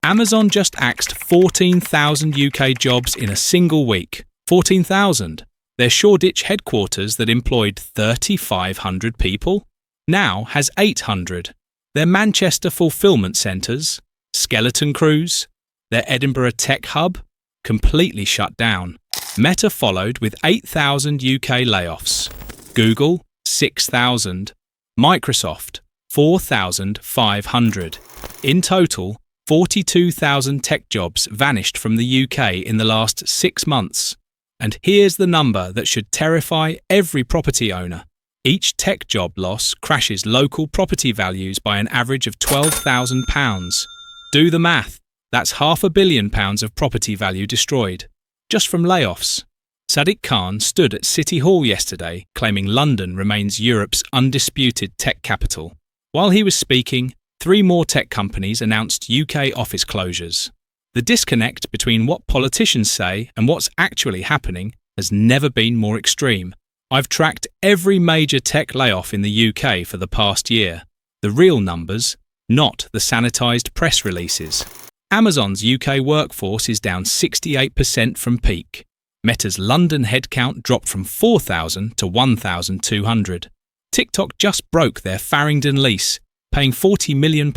Amazon just axed 14,000 UK jobs in a single week. 14,000. Their Shoreditch headquarters that employed 3,500 people now has 800. Their Manchester fulfillment centres, skeleton crews, their Edinburgh tech hub, completely shut down. Meta followed with 8,000 UK layoffs. Google, 6,000. Microsoft, 4,500. In total, 42,000 tech jobs vanished from the UK in the last 6 months. And here's the number that should terrify every property owner. Each tech job loss crashes local property values by an average of £12,000. Do the math. That's £500 million of property value destroyed, just from layoffs. Sadiq Khan stood at City Hall yesterday claiming London remains Europe's undisputed tech capital. While he was speaking, 3 more tech companies announced UK office closures. The disconnect between what politicians say and what's actually happening has never been more extreme. I've tracked every major tech layoff in the UK for the past year. The real numbers, not the sanitised press releases. Amazon's UK workforce is down 68% from peak. Meta's London headcount dropped from 4,000 to 1,200. TikTok just broke their Farringdon lease, paying £40 million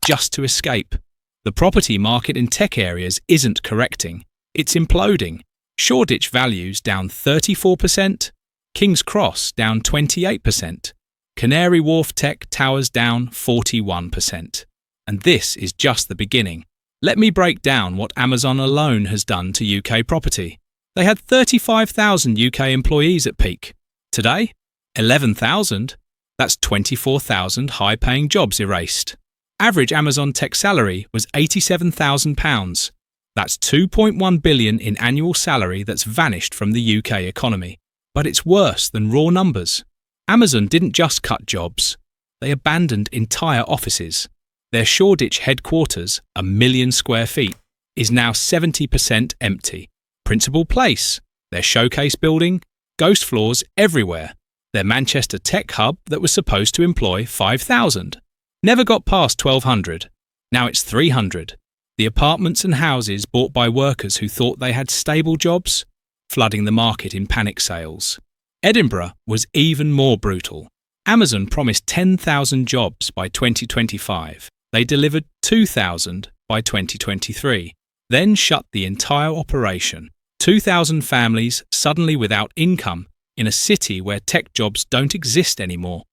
just to escape. The property market in tech areas isn't correcting. It's imploding. Shoreditch values down 34%. King's Cross down 28%. Canary Wharf tech towers down 41%. And this is just the beginning. Let me break down what Amazon alone has done to UK property. They had 35,000 UK employees at peak. Today, 11,000. That's 24,000 high-paying jobs erased. Average Amazon tech salary was £87,000. That's £2.1 billion in annual salary that's vanished from the UK economy. But it's worse than raw numbers. Amazon didn't just cut jobs. They abandoned entire offices. Their Shoreditch headquarters, 1 million square feet, is now 70% empty. Principal Place, their showcase building, ghost floors everywhere. Their Manchester tech hub that was supposed to employ 5,000. Never got past 1,200. Now it's 300. The apartments and houses bought by workers who thought they had stable jobs, flooding the market in panic sales. Edinburgh was even more brutal. Amazon promised 10,000 jobs by 2025. They delivered 2,000 by 2023, then shut the entire operation. 2,000 families suddenly without income in a city where tech jobs don't exist anymore.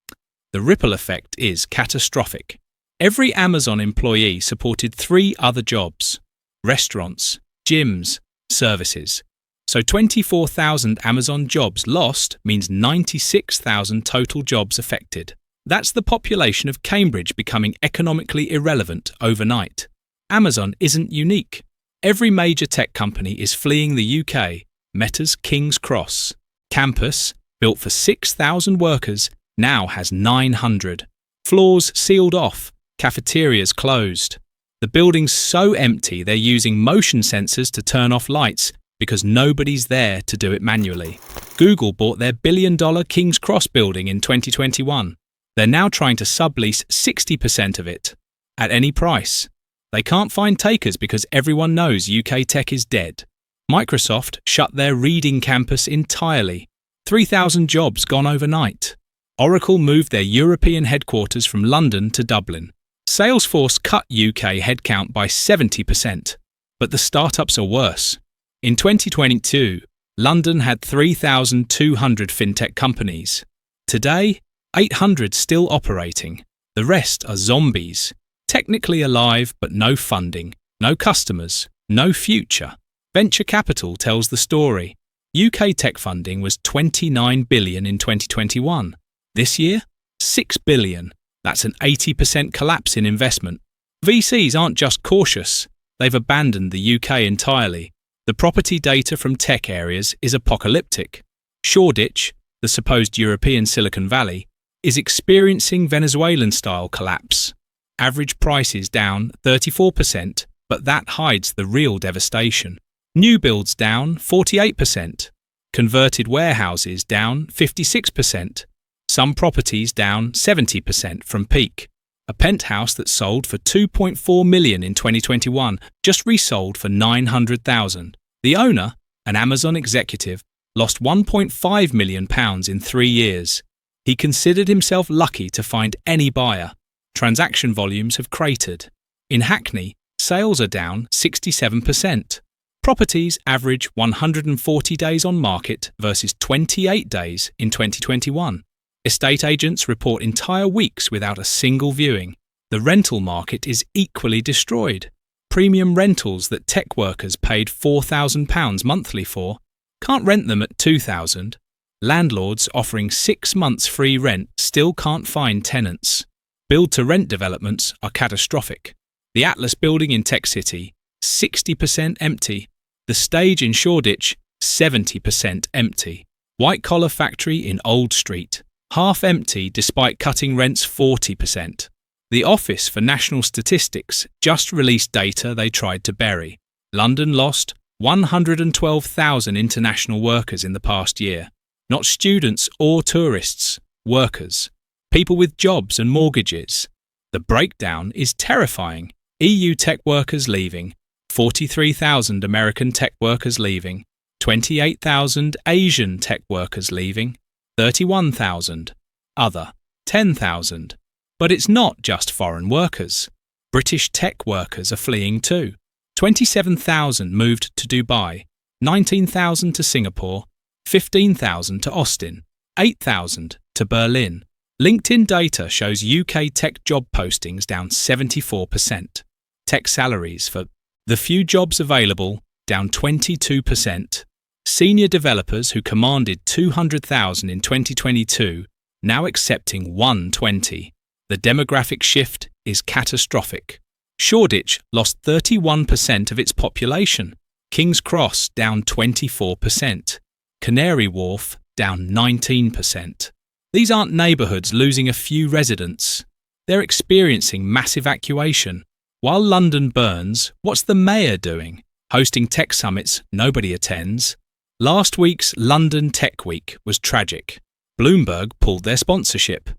The ripple effect is catastrophic. Every Amazon employee supported 3 other jobs: restaurants, gyms, services. So 24,000 Amazon jobs lost means 96,000 total jobs affected. That's the population of Cambridge becoming economically irrelevant overnight. Amazon isn't unique. Every major tech company is fleeing the UK. Meta's King's Cross campus, built for 6,000 workers, now has 900. Floors sealed off, cafeterias closed. The building's so empty they're using motion sensors to turn off lights because nobody's there to do it manually. Google bought their billion-dollar King's Cross building in 2021. They're now trying to sublease 60% of it, at any price. They can't find takers because everyone knows UK tech is dead. Microsoft shut their Reading campus entirely. 3,000 jobs gone overnight. Oracle moved their European headquarters from London to Dublin. Salesforce cut UK headcount by 70%. But the startups are worse. In 2022, London had 3,200 fintech companies. Today, 800 still operating. The rest are zombies. Technically alive, but no funding, no customers, no future. Venture capital tells the story. UK tech funding was $29 billion in 2021. This year, $6 billion. That's an 80% collapse in investment. VCs aren't just cautious. They've abandoned the UK entirely. The property data from tech areas is apocalyptic. Shoreditch, the supposed European Silicon Valley, is experiencing Venezuelan-style collapse. Average prices down 34%, but that hides the real devastation. New builds down 48%. Converted warehouses down 56%. Some properties down 70% from peak. A penthouse that sold for $2.4 million in 2021 just resold for $900,000. The owner, an Amazon executive, lost £1.5 million in 3 years. He considered himself lucky to find any buyer. Transaction volumes have cratered. In Hackney, sales are down 67%. Properties average 140 days on market versus 28 days in 2021. Estate agents report entire weeks without a single viewing. The rental market is equally destroyed. Premium rentals that tech workers paid £4,000 monthly for can't rent them at $2,000. Landlords offering 6 months free rent still can't find tenants. Build-to-rent developments are catastrophic. The Atlas building in Tech City, 60% empty. The Stage in Shoreditch, 70% empty. White-collar factory in Old Street, half empty despite cutting rents 40%. The Office for National Statistics just released data they tried to bury. London lost 112,000 international workers in the past year. Not students or tourists, workers. People with jobs and mortgages. The breakdown is terrifying. EU tech workers leaving, 43,000 American tech workers leaving, 28,000 Asian tech workers leaving, 31,000. Other, 10,000. But it's not just foreign workers. British tech workers are fleeing too. 27,000 moved to Dubai, 19,000 to Singapore, 15,000 to Austin, 8,000 to Berlin. LinkedIn data shows UK tech job postings down 74%. Tech salaries for the few jobs available down 22%. Senior developers who commanded 200,000 in 2022 now accepting 120. The demographic shift is catastrophic. Shoreditch lost 31% of its population. King's Cross down 24%. Canary Wharf down 19%. These aren't neighbourhoods losing a few residents. They're experiencing mass evacuation. While London burns, what's the mayor doing? Hosting tech summits nobody attends. Last week's London Tech Week was tragic. Bloomberg pulled their sponsorship.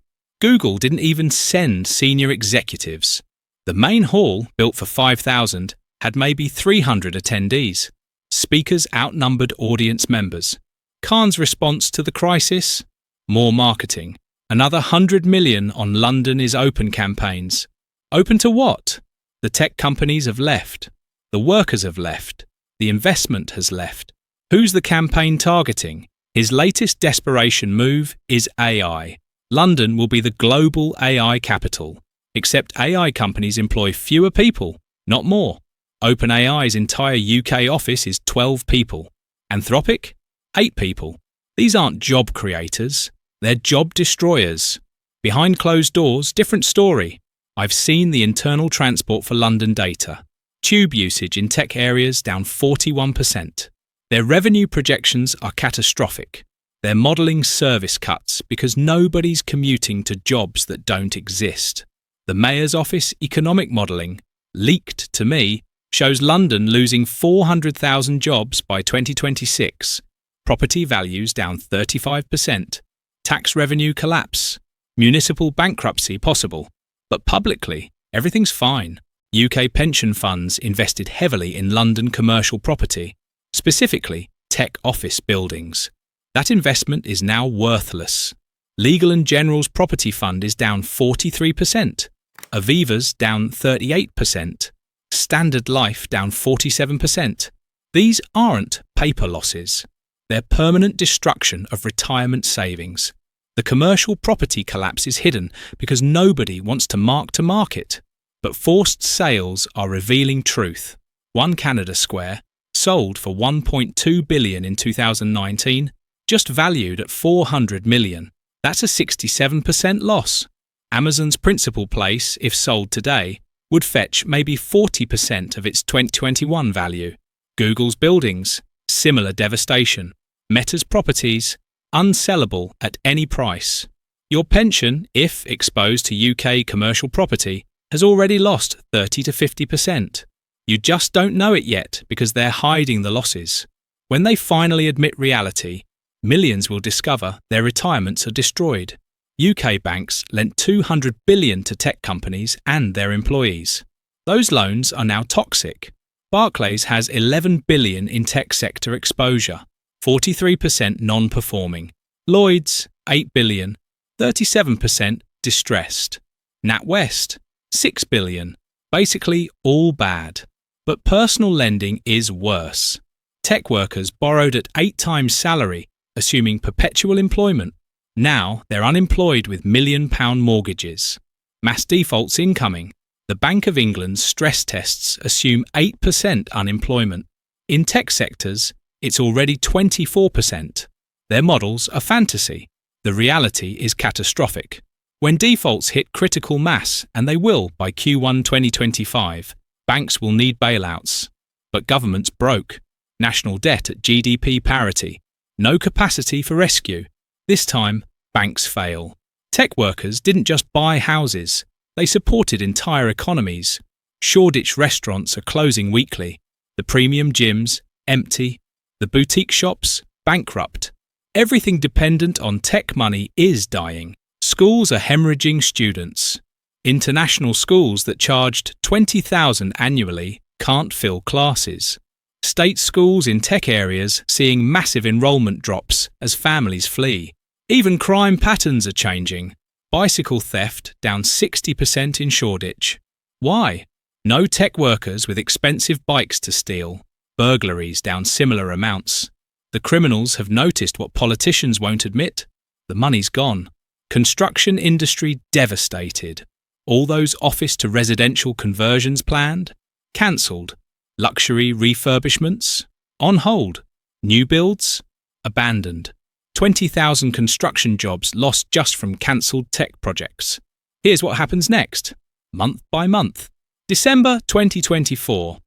Google didn't even send senior executives. The main hall, built for 5,000, had maybe 300 attendees. Speakers outnumbered audience members. Khan's response to the crisis? More marketing. Another 100 million on London is open campaigns. Open to what? The tech companies have left. The workers have left. The investment has left. Who's the campaign targeting? His latest desperation move is AI. London will be the global AI capital. Except AI companies employ fewer people, not more. OpenAI's entire UK office is 12 people. Anthropic? 8 people. These aren't job creators. They're job destroyers. Behind closed doors, different story. I've seen the internal transport for London data. Tube usage in tech areas down 41%. Their revenue projections are catastrophic. They're modelling service cuts because nobody's commuting to jobs that don't exist. The Mayor's Office economic modelling, leaked to me, shows London losing 400,000 jobs by 2026. Property values down 35%. Tax revenue collapse. Municipal bankruptcy possible. But publicly, everything's fine. UK pension funds invested heavily in London commercial property, specifically tech office buildings. That investment is now worthless. Legal & General's property fund is down 43%. Aviva's down 38%. Standard Life down 47%. These aren't paper losses. They're permanent destruction of retirement savings. The commercial property collapse is hidden because nobody wants to market. But forced sales are revealing truth. One Canada Square, sold for $1.2 billion in 2019, just valued at $400 million. That's a 67% loss. Amazon's principal place, if sold today, would fetch maybe 40% of its 2021 value. Google's buildings, similar devastation. Meta's properties, unsellable at any price. Your pension, if exposed to UK commercial property, has already lost 30 to 50%. You just don't know it yet because they're hiding the losses. When they finally admit reality, millions will discover their retirements are destroyed. UK banks lent $200 billion to tech companies and their employees. Those loans are now toxic. Barclays has $11 billion in tech sector exposure, 43% non-performing. Lloyds, $8 billion, 37% distressed. NatWest, $6 billion, basically all bad. But personal lending is worse. Tech workers borrowed at 8 times salary, assuming perpetual employment. Now they're unemployed with £1,000,000 mortgages. Mass defaults incoming. The Bank of England's stress tests assume 8% unemployment. In tech sectors, it's already 24%. Their models are fantasy. The reality is catastrophic. When defaults hit critical mass, and they will by Q1 2025, banks will need bailouts. But governments broke. National debt at GDP parity. No capacity for rescue. This time, banks fail. Tech workers didn't just buy houses. They supported entire economies. Shoreditch restaurants are closing weekly. The premium gyms, empty. The boutique shops, bankrupt. Everything dependent on tech money is dying. Schools are hemorrhaging students. International schools that charged $20,000 annually can't fill classes. State schools in tech areas seeing massive enrollment drops as families flee. Even crime patterns are changing. Bicycle theft down 60% in Shoreditch. Why? No tech workers with expensive bikes to steal. Burglaries down similar amounts. The criminals have noticed what politicians won't admit. The money's gone. Construction industry devastated. All those office to residential conversions planned? Cancelled. Luxury refurbishments? On hold. New builds? Abandoned. 20,000 construction jobs lost just from cancelled tech projects. Here's what happens next. Month by month. December 2024.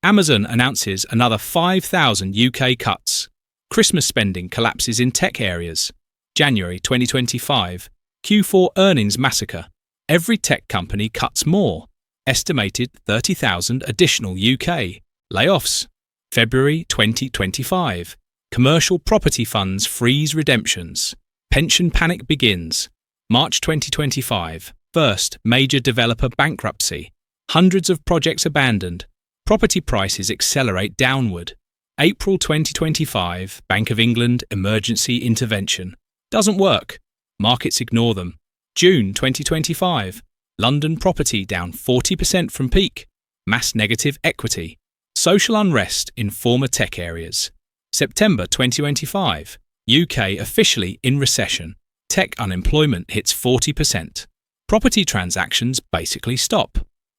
Amazon announces another 5,000 UK cuts. Christmas spending collapses in tech areas. January 2025. Q4 earnings massacre. Every tech company cuts more. Estimated 30,000 additional UK. Layoffs. February 2025. Commercial property funds freeze redemptions. Pension panic begins. March 2025. First major developer bankruptcy. Hundreds of projects abandoned. Property prices accelerate downward. April 2025. Bank of England emergency intervention. Doesn't work. Markets ignore them. June 2025. London property down 40% from peak. Mass negative equity. Social unrest in former tech areas. September 2025. UK officially in recession. Tech unemployment hits 40%. Property transactions basically stop.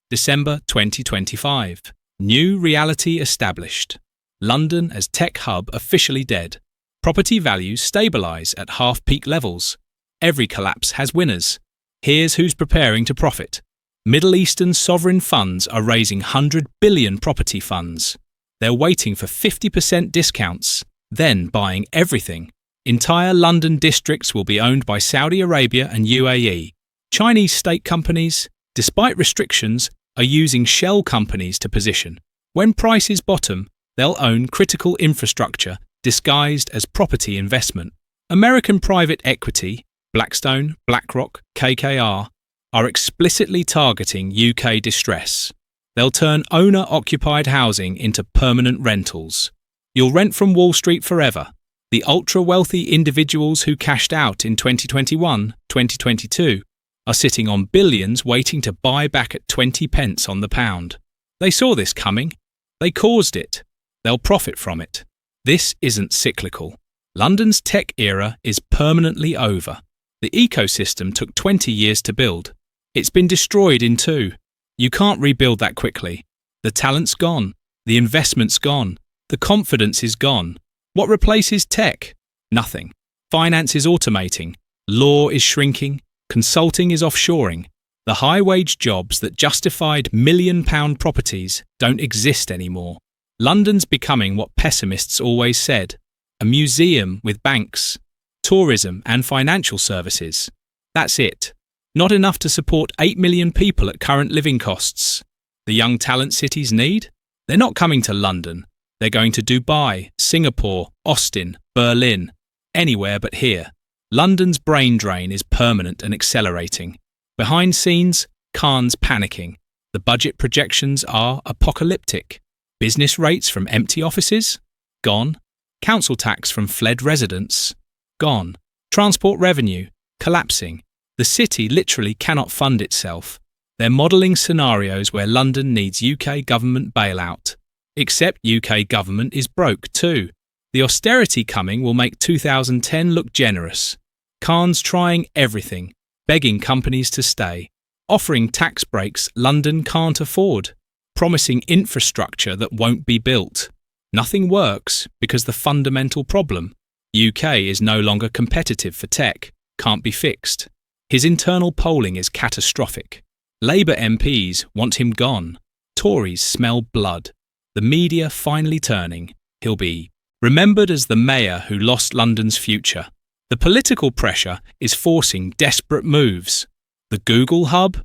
December 2025. New reality established. London as tech hub officially dead. Property values stabilise at half-peak levels. Every collapse has winners. Here's who's preparing to profit. Middle Eastern sovereign funds are raising 100 billion property funds. They're waiting for 50% discounts, then buying everything. Entire London districts will be owned by Saudi Arabia and UAE. Chinese state companies, despite restrictions, are using shell companies to position. When prices bottom, they'll own critical infrastructure disguised as property investment. American private equity, Blackstone, BlackRock, KKR, are explicitly targeting UK distress. They'll turn owner-occupied housing into permanent rentals. You'll rent from Wall Street forever. The ultra-wealthy individuals who cashed out in 2021, 2022 are sitting on billions waiting to buy back at 20 pence on the pound. They saw this coming. They caused it. They'll profit from it. This isn't cyclical. London's tech era is permanently over. The ecosystem took 20 years to build. It's been destroyed in 2. You can't rebuild that quickly. The talent's gone. The investment's gone. The confidence is gone. What replaces tech? Nothing. Finance is automating. Law is shrinking. Consulting is offshoring. The high-wage jobs that justified £1,000,000 properties don't exist anymore. London's becoming what pessimists always said, a museum with banks, tourism and financial services. That's it. Not enough to support 8 million people at current living costs. The young talent cities need? They're not coming to London. They're going to Dubai, Singapore, Austin, Berlin, anywhere but here. London's brain drain is permanent and accelerating. Behind scenes, Khan's panicking. The budget projections are apocalyptic. Business rates from empty offices? Gone. Council tax from fled residents? Gone. Transport revenue? Collapsing. The city literally cannot fund itself. They're modelling scenarios where London needs UK government bailout. Except UK government is broke too. The austerity coming will make 2010 look generous. Khan's trying everything, begging companies to stay, offering tax breaks London can't afford, promising infrastructure that won't be built. Nothing works because the fundamental problem, UK is no longer competitive for tech, can't be fixed. His internal polling is catastrophic. Labour MPs want him gone. Tories smell blood. The media finally turning. He'll be remembered as the mayor who lost London's future. The political pressure is forcing desperate moves. The Google hub?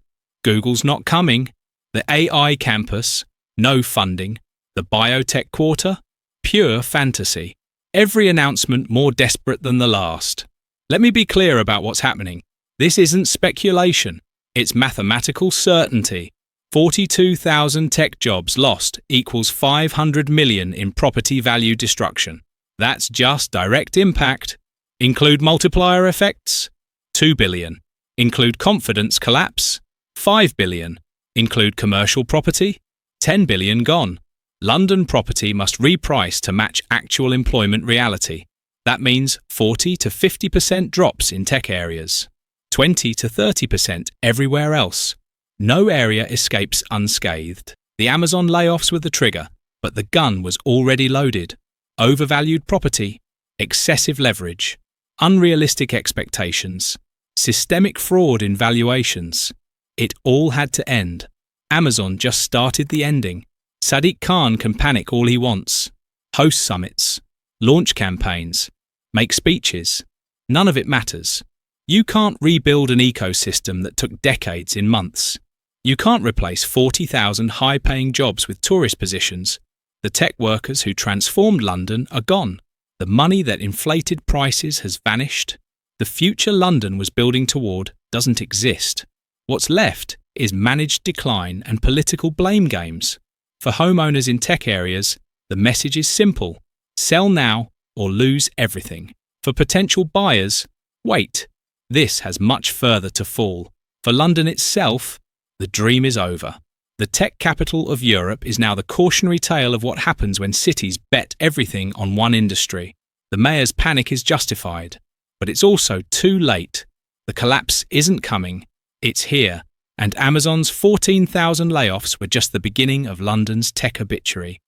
Google's not coming. The AI campus? No funding. The biotech quarter? Pure fantasy. Every announcement more desperate than the last. Let me be clear about what's happening. This isn't speculation. It's mathematical certainty. 42,000 tech jobs lost equals 500 million in property value destruction. That's just direct impact. Include multiplier effects? 2 billion. Include confidence collapse? 5 billion. Include commercial property? 10 billion gone. London property must reprice to match actual employment reality. That means 40 to 50% drops in tech areas. 20 to 30% everywhere else. No area escapes unscathed. The Amazon layoffs were the trigger, but the gun was already loaded. Overvalued property, excessive leverage, unrealistic expectations, systemic fraud in valuations. It all had to end. Amazon just started the ending. Sadiq Khan can panic all he wants. Host summits, launch campaigns, make speeches. None of it matters. You can't rebuild an ecosystem that took decades in months. You can't replace 40,000 high-paying jobs with tourist positions. The tech workers who transformed London are gone. The money that inflated prices has vanished. The future London was building toward doesn't exist. What's left is managed decline and political blame games. For homeowners in tech areas, the message is simple: sell now or lose everything. For potential buyers, wait. This has much further to fall. For London itself, the dream is over. The tech capital of Europe is now the cautionary tale of what happens when cities bet everything on one industry. The mayor's panic is justified, but it's also too late. The collapse isn't coming, it's here, and Amazon's 14,000 layoffs were just the beginning of London's tech obituary.